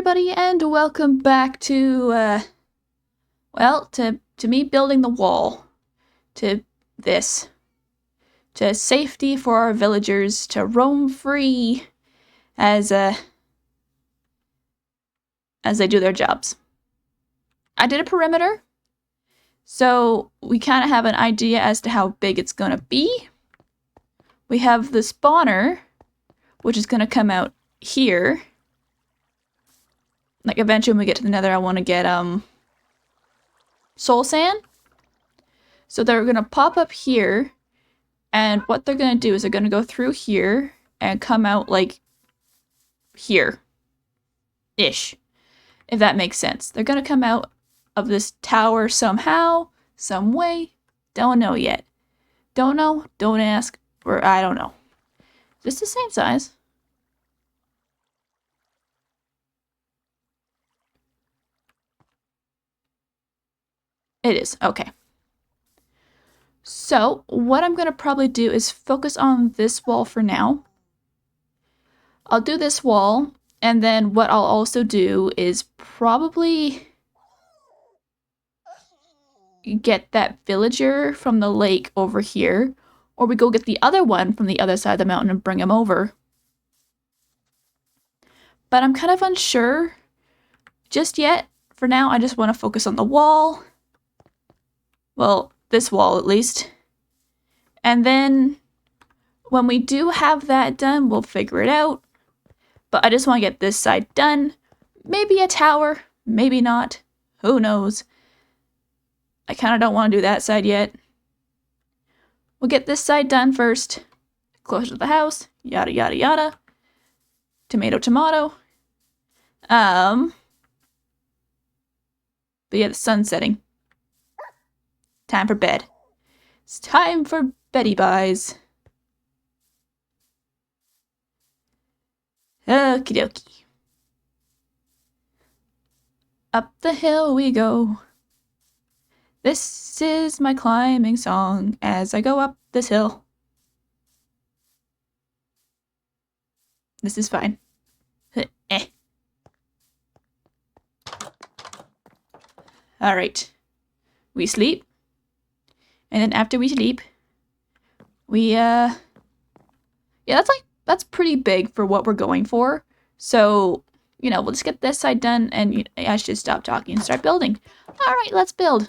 everybody, and welcome back to, to me building the wall. To this. To safety for our villagers to roam free as they do their jobs. I did a perimeter, so we kind of have an idea as to how big it's gonna be. We have the spawner, which is gonna come out here. Like, eventually when we get to the nether, I want to get, soul sand. So they're going to pop up here, and what they're going to do is they're going to go through here and come out, like, here-ish, if that makes sense. They're going to come out of this tower somehow, some way. Don't know yet. Don't know, don't ask, or I don't know. Is this the same size? It is, okay. So, what I'm going to probably do is focus on this wall for now. I'll do this wall, and then what I'll also do is probably get that villager from the lake over here, or we go get the other one from the other side of the mountain and bring him over. But I'm kind of unsure just yet. For now, I just want to focus on the wall. Well, this wall at least. And then when we do have that done, we'll figure it out. But I just want to get this side done. Maybe a tower, maybe not. Who knows? I kind of don't want to do that side yet. We'll get this side done first. Closer to the house. Yada, yada, yada. Tomato, tomato. But yeah, the sun's setting. Time for bed. It's time for Betty buys. Okie dokie. Up the hill we go. This is my climbing song as I go up this hill. This is fine. Alright. We sleep. And then after we sleep, we, yeah, that's pretty big for what we're going for. So, you know, we'll just get this side done, and I should stop talking and start building. Alright, let's build.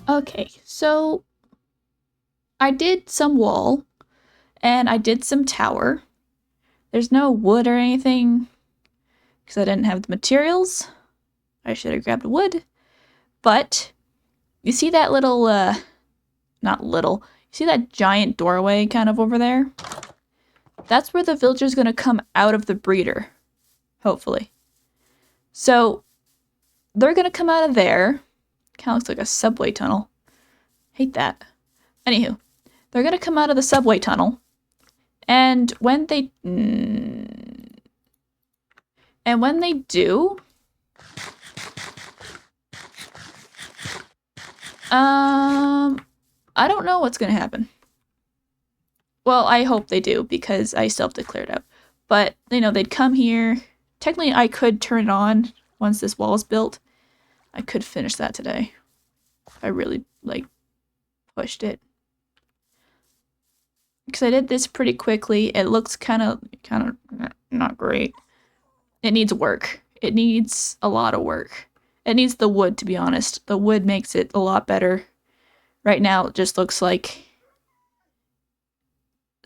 Okay, so I did some wall and I did some tower. There's no wood or anything because I didn't have the materials. I should have grabbed wood. But you see that little, not little, you see that giant doorway kind of over there? That's where the villager's gonna come out of the breeder, hopefully. So they're gonna come out of there. Kind of looks like a subway tunnel. Hate that. Anywho, they're gonna come out of the subway tunnel, and when they do, I don't know what's gonna happen. Well, I hope they do because I still have to clear it out. But you know, they'd come here. Technically, I could turn it on once this wall is built. I could finish that today. I really like pushed it. Because I did this pretty quickly. It looks kind of not great. It needs work. It needs a lot of work. It needs the wood, to be honest. The wood makes it a lot better. Right now, it just looks like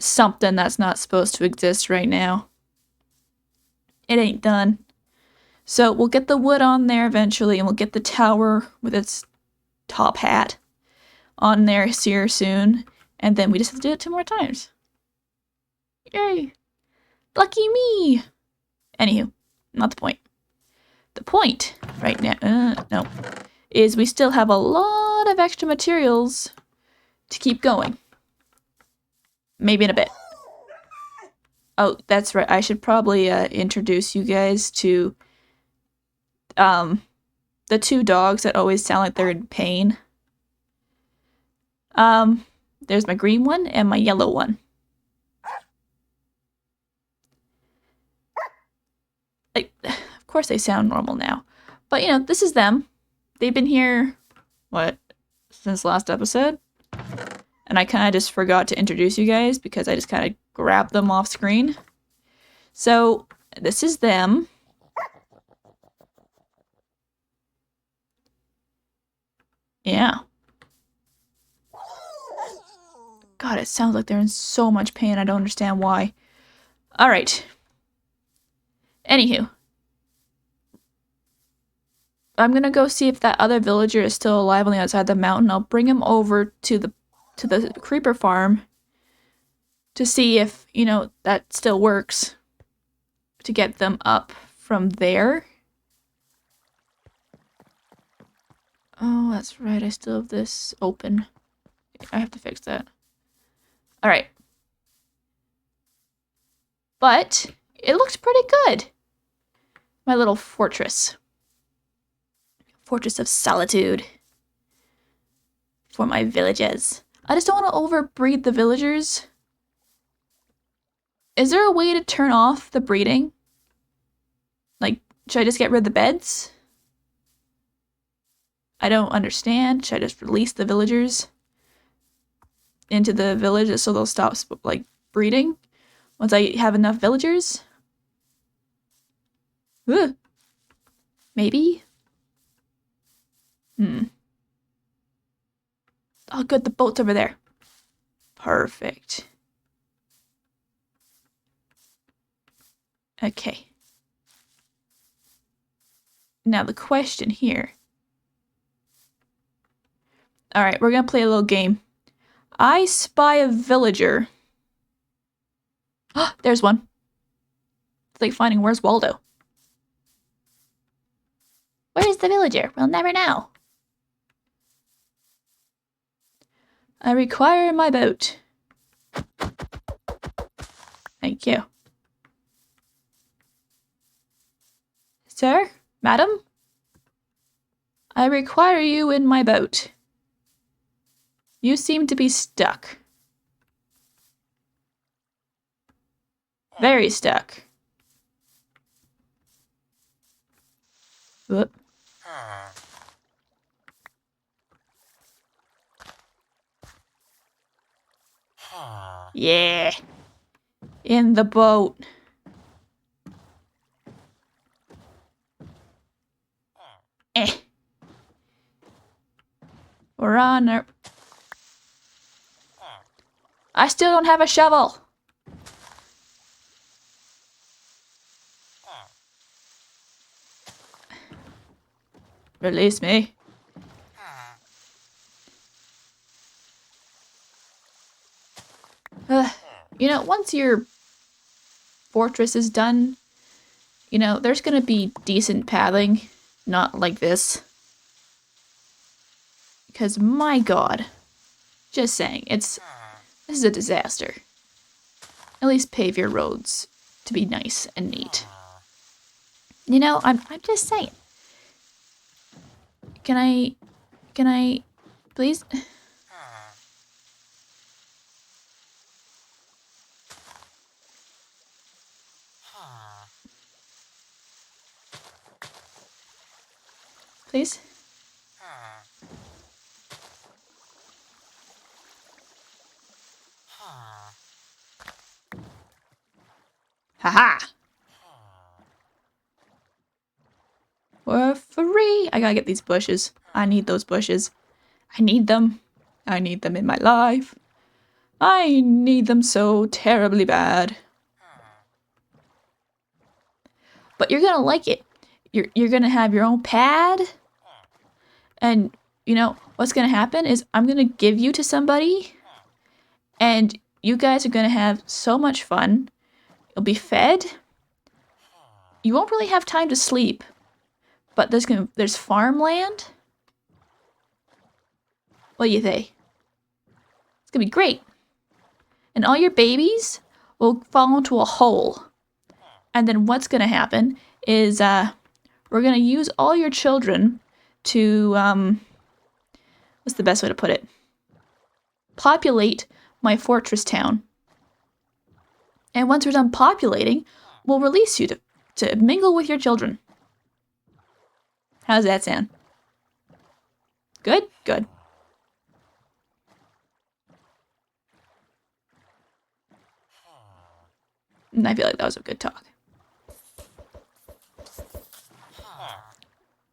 something that's not supposed to exist right now. It ain't done. So we'll get the wood on there eventually, and we'll get the tower with its top hat on there here soon. And then we just have to do it 2 more times. Yay! Lucky me! Anywho, not the point. The point right now, no, is we still have a lot of extra materials to keep going. Maybe in a bit. Oh, that's right. I should probably introduce you guys to the 2 dogs that always sound like they're in pain. There's my green one and my yellow one. Of course they sound normal now. But, you know, this is them. They've been here, what, since last episode? And I kind of just forgot to introduce you guys because I just kind of grabbed them off screen. So, this is them. Yeah. God, it sounds like they're in so much pain. I don't understand why. Alright. Anywho. I'm gonna go see if that other villager is still alive on the outside of the mountain. I'll bring him over to the creeper farm to see if, you know, that still works to get them up from there. Oh, that's right. I still have this open. I have to fix that. Alright. But it looks pretty good. My little fortress. Fortress of solitude. For my villages. I just don't want to overbreed the villagers. Is there a way to turn off the breeding? Like, should I just get rid of the beds? I don't understand. Should I just release the villagers into the villages so they'll stop, like, breeding once I have enough villagers? Ugh. Maybe? Oh, good, the boat's over there. Perfect. Okay. Now the question here. Alright, we're gonna play a little game. I spy a villager. Oh, there's one. It's like finding where's Waldo. Where's the villager? We'll never know. I require my boat. Thank you. Sir? Madam? I require you in my boat. You seem to be stuck. Very stuck. Whoop. Yeah. In the boat. Eh. We're on our... I still don't have a shovel. Release me. You know, once your fortress is done, you know, there's gonna be decent pathing. Not like this. Because, my god. Just saying, this is a disaster. At least pave your roads to be nice and neat. You know, I'm just saying. Can I, please? Please? Haha! We're free! I gotta get these bushes. I need those bushes. I need them. I need them in my life. I need them so terribly bad. But you're gonna like it. You're gonna have your own pad. And, you know, what's gonna happen is I'm gonna give you to somebody. And you guys are gonna have so much fun. You'll be fed. You won't really have time to sleep. But there's farmland. What do you think? It's gonna be great. And all your babies will fall into a hole. And then what's gonna happen is we're gonna use all your children to what's the best way to put it? Populate my fortress town. And once we're done populating, we'll release you to mingle with your children. How's that sound? Good? Good. And I feel like that was a good talk.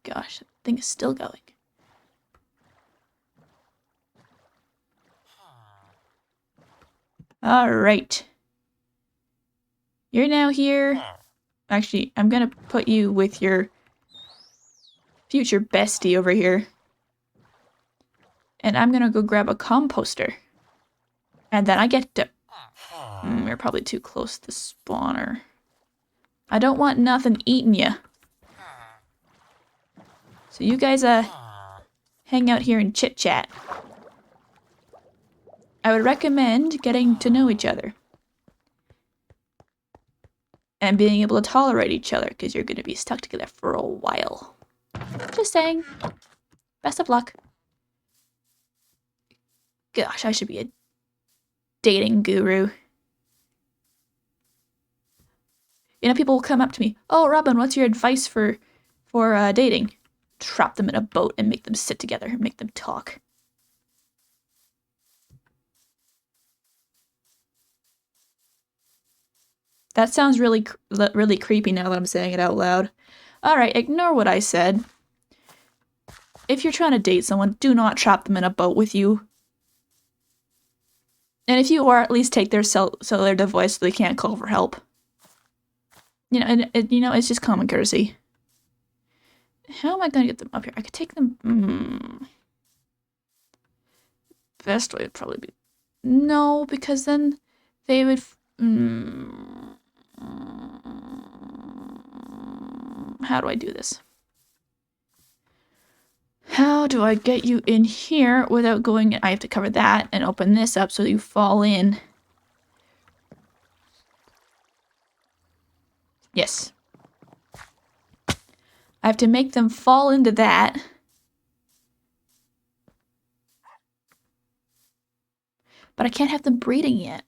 Gosh, that thing is still going. Alright. You're now here. Actually, I'm gonna put you with your future bestie over here. And I'm gonna go grab a composter. And then I get to... you're probably too close to the spawner. I don't want nothing eating you. So you guys, hang out here and chit-chat. I would recommend getting to know each other. And being able to tolerate each other, because you're going to be stuck together for a while. Just saying. Best of luck. Gosh, I should be a dating guru. You know, people will come up to me. Oh, Robin, what's your advice for dating? Trap them in a boat and make them sit together and make them talk. That sounds really creepy now that I'm saying it out loud. Alright, ignore what I said. If you're trying to date someone, do not trap them in a boat with you. And if you are, at least take their cellular device so they can't call for help. You know, and you know, it's just common courtesy. How am I gonna get them up here? I could take them... Best way would probably be... No, because then they would... How do I do this? How do I get you in here without going... I have to cover that and open this up so you fall in. Yes. I have to make them fall into that. But I can't have them breeding yet.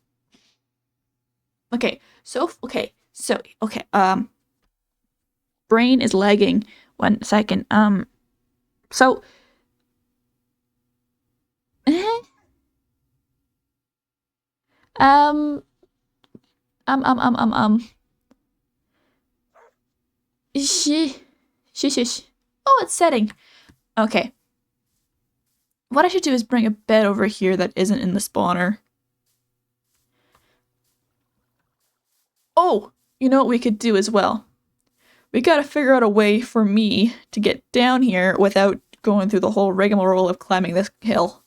Okay, brain is lagging. 1 second. So Shh. Oh, it's setting. Okay. what I should do is bring a bed over here that isn't in the spawner. Oh, you know what we could do as well? We gotta figure out a way for me to get down here without going through the whole rigmarole of climbing this hill.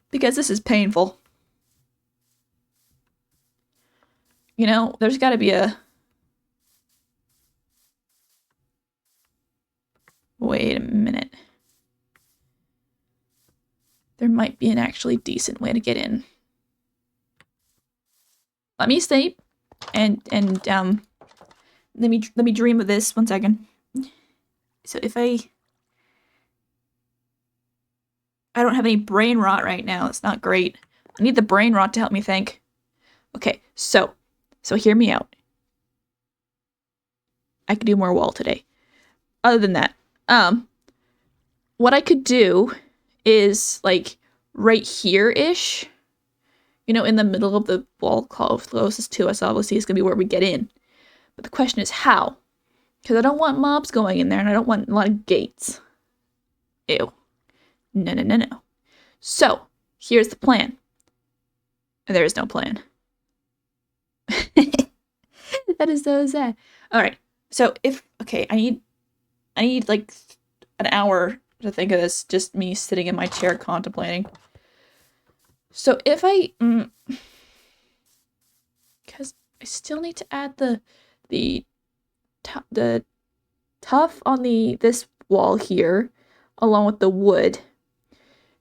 Because this is painful. You know, there's gotta be a... Wait a minute. There might be an actually decent way to get in. Let me sleep and let me dream of this 1 second. So if I don't have any brain rot right now, it's not great. I need the brain rot to help me think. Okay, so hear me out. I could do more wall today. Other than that, what I could do is like right here-ish, you know, in the middle of the wall closest to us, obviously is gonna be where we get in. But the question is how? Because I don't want mobs going in there and I don't want a lot of gates. Ew. No, no, no, no. So, here's the plan. There is no plan. That is so sad. Alright, so okay, I need like an hour to think of this, just me sitting in my chair contemplating. So if I, because I still need to add the tuff on this wall here, along with the wood.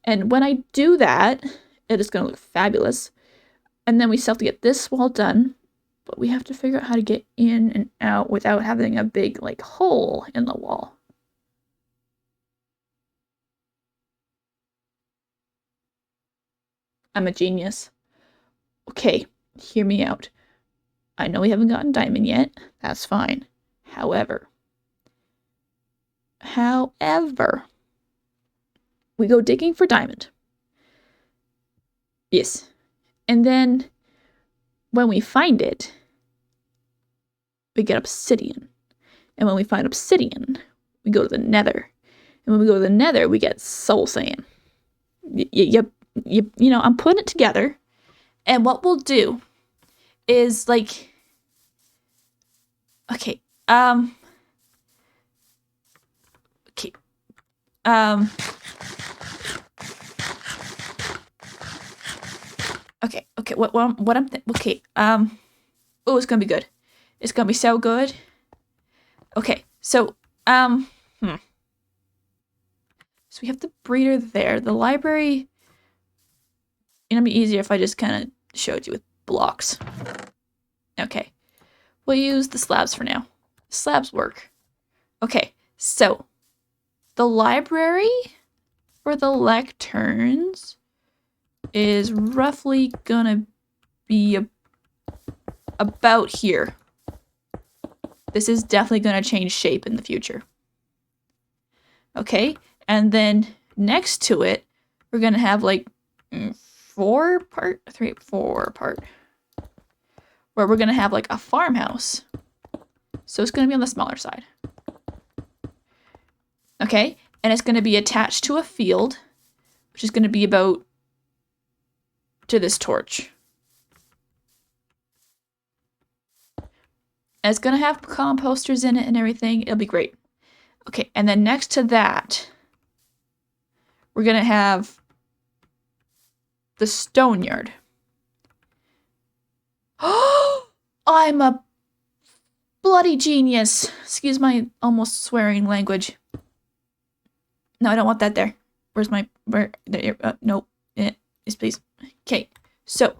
And when I do that, it is going to look fabulous. And then we still have to get this wall done, but we have to figure out how to get in and out without having a big, like, hole in the wall. I'm a genius. Okay, hear me out. I know we haven't gotten diamond yet. That's fine. However, we go digging for diamond. Yes. And then when we find it, we get obsidian. And when we find obsidian, we go to the nether. And when we go to the nether, we get soul sand. You know, I'm putting it together. And what we'll do is like, okay, what I'm oh, it's gonna be good. It's gonna be so good. Okay, so so we have the breeder there. The library, it'll be easier if I just kind of showed you with blocks. Okay, we'll use the slabs for now. Slabs work. Okay, so the library for the lecterns is roughly gonna be about here. This is definitely gonna change shape in the future. Okay, and then next to it, we're gonna have like 4 part, where we're gonna have like a farmhouse. So it's gonna be on the smaller side. Okay, and it's gonna be attached to a field, which is gonna be about to this torch. And it's gonna have composters in it and everything. It'll be great. Okay, and then next to that, we're gonna have the stone yard. Oh, I'm a bloody genius. Excuse my almost swearing language. No, I don't want that there. Where's my, there, no, yes, please. Okay, so,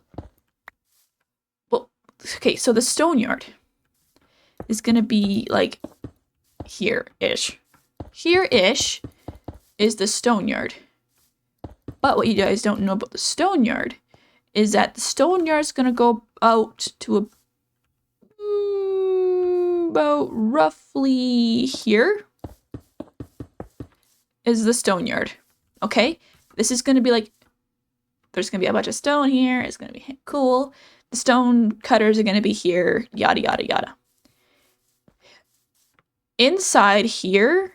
well, okay, so the stone yard is gonna be like here-ish. Here-ish is the stone yard. But what you guys don't know about the stone yard is that the stone yard is gonna go out to about roughly here is the stone yard. Okay, this is gonna be like, there's gonna be a bunch of stone here. It's gonna be cool. The stone cutters are gonna be here. Yada yada yada. Inside here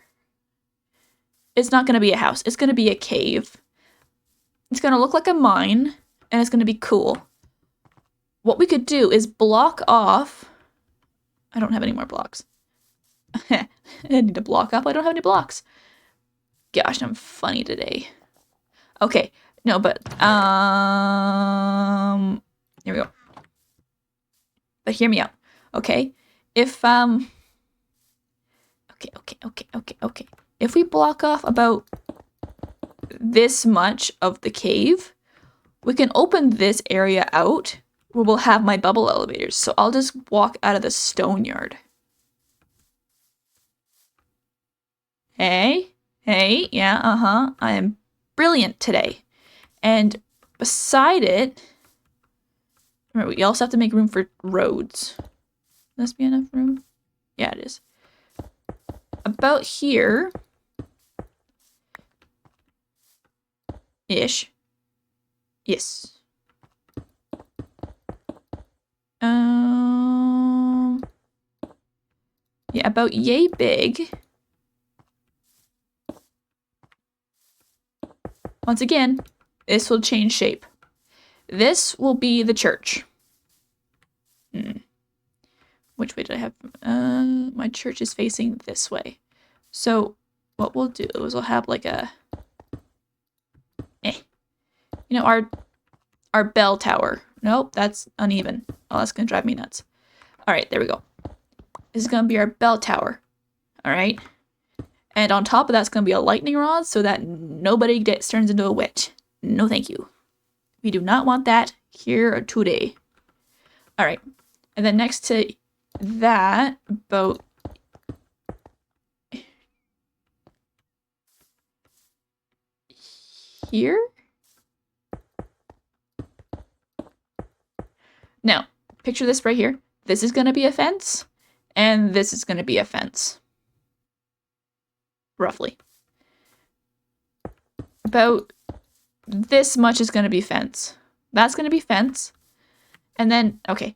it's not going to be a house. It's going to be a cave. It's going to look like a mine, and it's going to be cool. What we could do is block off... I don't have any more blocks. I need to block off. I don't have any blocks. Gosh, I'm funny today. Okay, no, but, here we go. But hear me out, okay? If, okay. If we block off about this much of the cave, we can open this area out where we'll have my bubble elevators. So I'll just walk out of the stone yard. Hey, yeah, I am brilliant today. And beside it, remember, we also have to make room for roads. Will this be enough room? Yeah, it is. About here, ish. Yes. Yeah, about yay big. Once again, this will change shape. This will be the church. Which way did I have? My church is facing this way. So what we'll do is we'll have like a, you know, our bell tower. Nope, that's uneven. Oh, that's gonna drive me nuts. All right, there we go. This is gonna be our bell tower. All right. And on top of that's gonna be a lightning rod so that nobody turns into a witch. No, thank you. We do not want that here today. All right. And then next to that, about here. Now, picture this right here. This is going to be a fence, and this is going to be a fence. Roughly. About this much is going to be fence. That's going to be fence. And then, okay.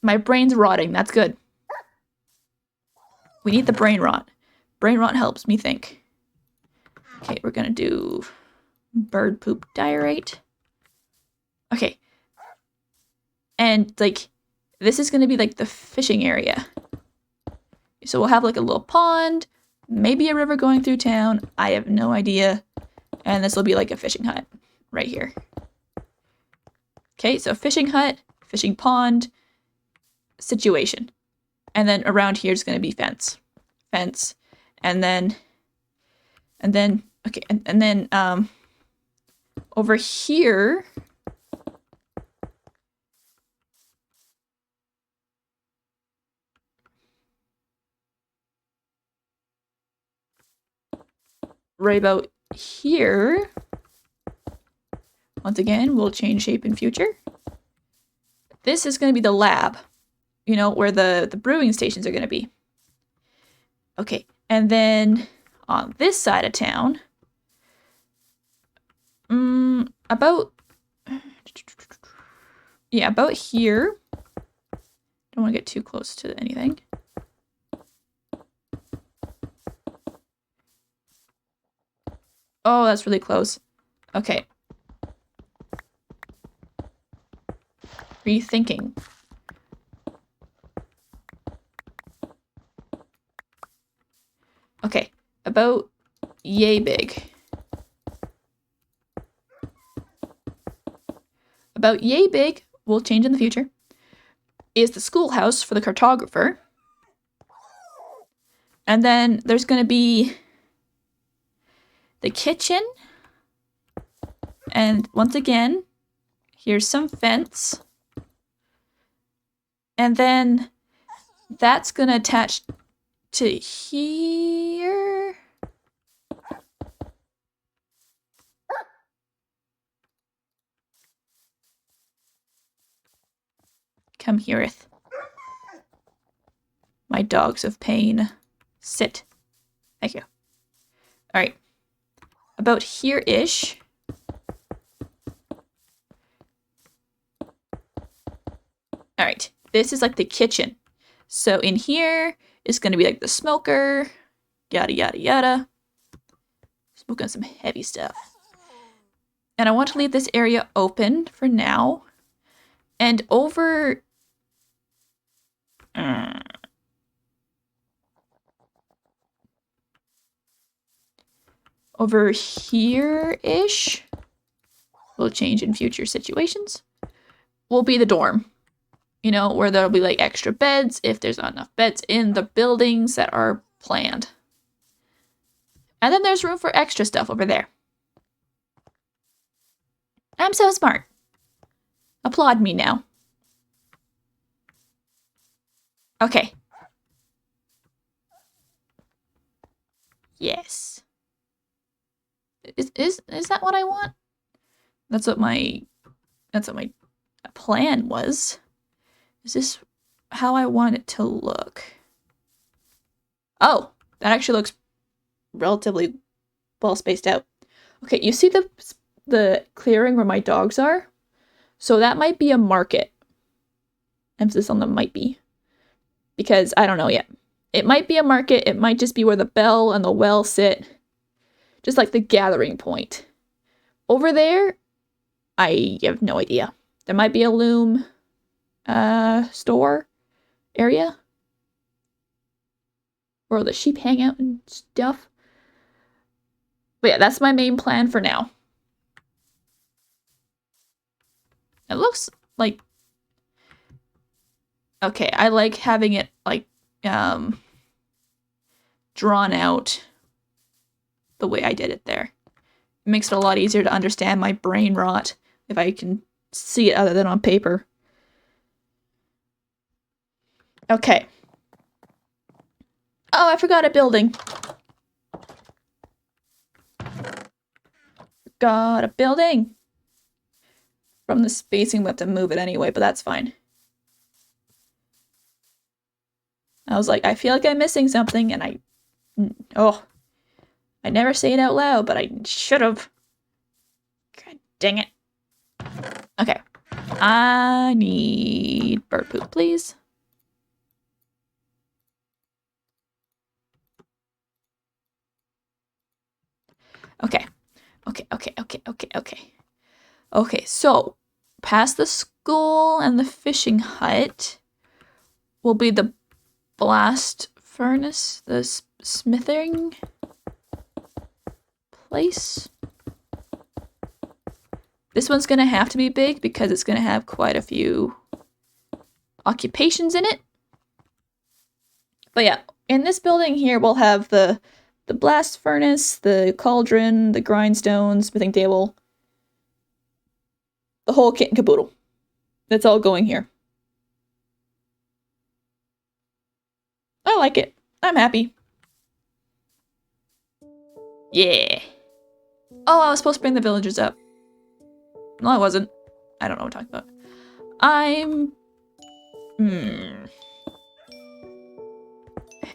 My brain's rotting. That's good. We need the brain rot. Brain rot helps me think. Okay, we're going to do bird poop diorite. Okay. And, like, this is going to be, like, the fishing area. So we'll have, like, a little pond, maybe a river going through town. I have no idea. And this will be, like, a fishing hut right here. Okay, so fishing hut, fishing pond, situation. And then around here is going to be fence. Fence. And then, okay, and then, over here... right about here, once again, we'll change shape in future. This is going to be the lab, you know, where the brewing stations are going to be. Okay, and then on this side of town, about here. Don't want to get too close to anything. Oh, that's really close. Okay. Rethinking. Okay, about yay big. About yay big, we'll change in the future, is the schoolhouse for the cartographer. And then there's going to be the kitchen. And once again, here's some fence. And then that's going to attach to here. Come heareth. My dogs of pain. Sit. Thank you. All right. About here-ish. All right. This is like the kitchen. So in here is going to be like the smoker. Yada, yada, yada. Smoking some heavy stuff. And I want to leave this area open for now. And over... over here-ish, will change in future situations, will be the dorm. You know, where there'll be like extra beds if there's not enough beds in the buildings that are planned. And then there's room for extra stuff over there. I'm so smart. Applaud me now. Okay. Yes. Is that what I want? That's what my plan was. Is this how I want it to look? Oh, that actually looks relatively well spaced out. Okay, you see the clearing where my dogs are? So that might be a market. Emphasis on the might be. Because I don't know yet. It might be a market. It might just be where the bell and the well sit. Just like the gathering point. Over there, I have no idea. There might be a loom store area. Where the sheep hang out and stuff. But yeah, that's my main plan for now. It looks like... Okay, I like having it like drawn out the way I did it there. It makes it a lot easier to understand my brain rot if I can see it other than on paper. Okay. Oh, I forgot a building. Got a building. From the spacing, we have to move it anyway, but that's fine. I was like, I feel like I'm missing something, and I never say it out loud, but I should have. God dang it. Okay. I need bird poop, please. Okay. Okay, so past the school and the fishing hut will be the blast furnace, the smithing place. This one's gonna have to be big because it's gonna have quite a few occupations in it. But yeah, in this building here, we'll have the blast furnace, the cauldron, the grindstone, smithing table, the whole kit and caboodle. That's all going here. I like it. I'm happy. Yeah. Oh, I was supposed to bring the villagers up. No, I wasn't. I don't know what I'm talking about.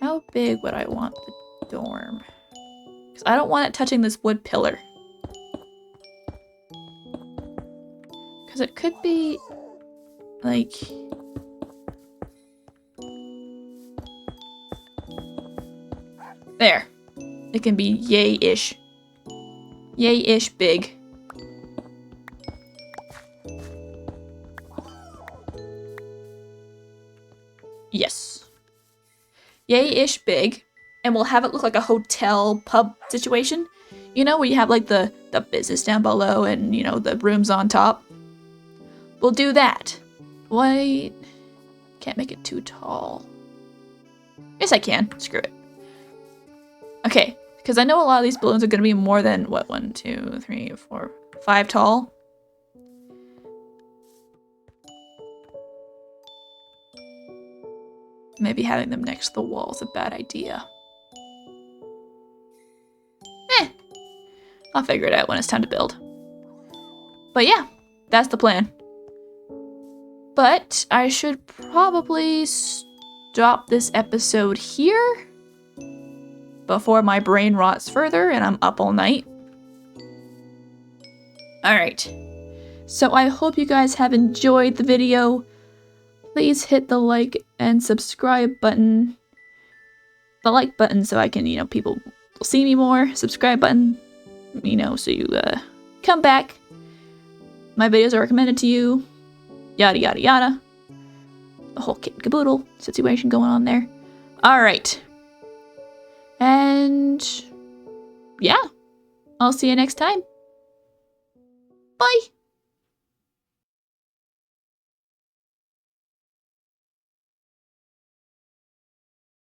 How big would I want the dorm? Because I don't want it touching this wood pillar. Because it could be, like... There. It can be yay-ish. Yay-ish big. Yes. Yay-ish big. And we'll have it look like a hotel pub situation. You know, where you have like the business down below and, you know, the rooms on top. We'll do that. Wait. Can't make it too tall. Yes, I can. Screw it. Okay, because I know a lot of these balloons are going to be more than, what, 1, 2, 3, 4, 5 tall. Maybe having them next to the wall is a bad idea. I'll figure it out when it's time to build. But yeah, that's the plan. But I should probably stop this episode here before my brain rots further and I'm up all night. Alright, so I hope you guys have enjoyed the video. Please hit the like and subscribe button. The like button so I can, you know, people will see me more. Subscribe button you know, so you come back. My videos are recommended to you. Yada, yada, yada. The whole kit and caboodle situation going on there. Alright. And yeah, I'll see you next time. Bye.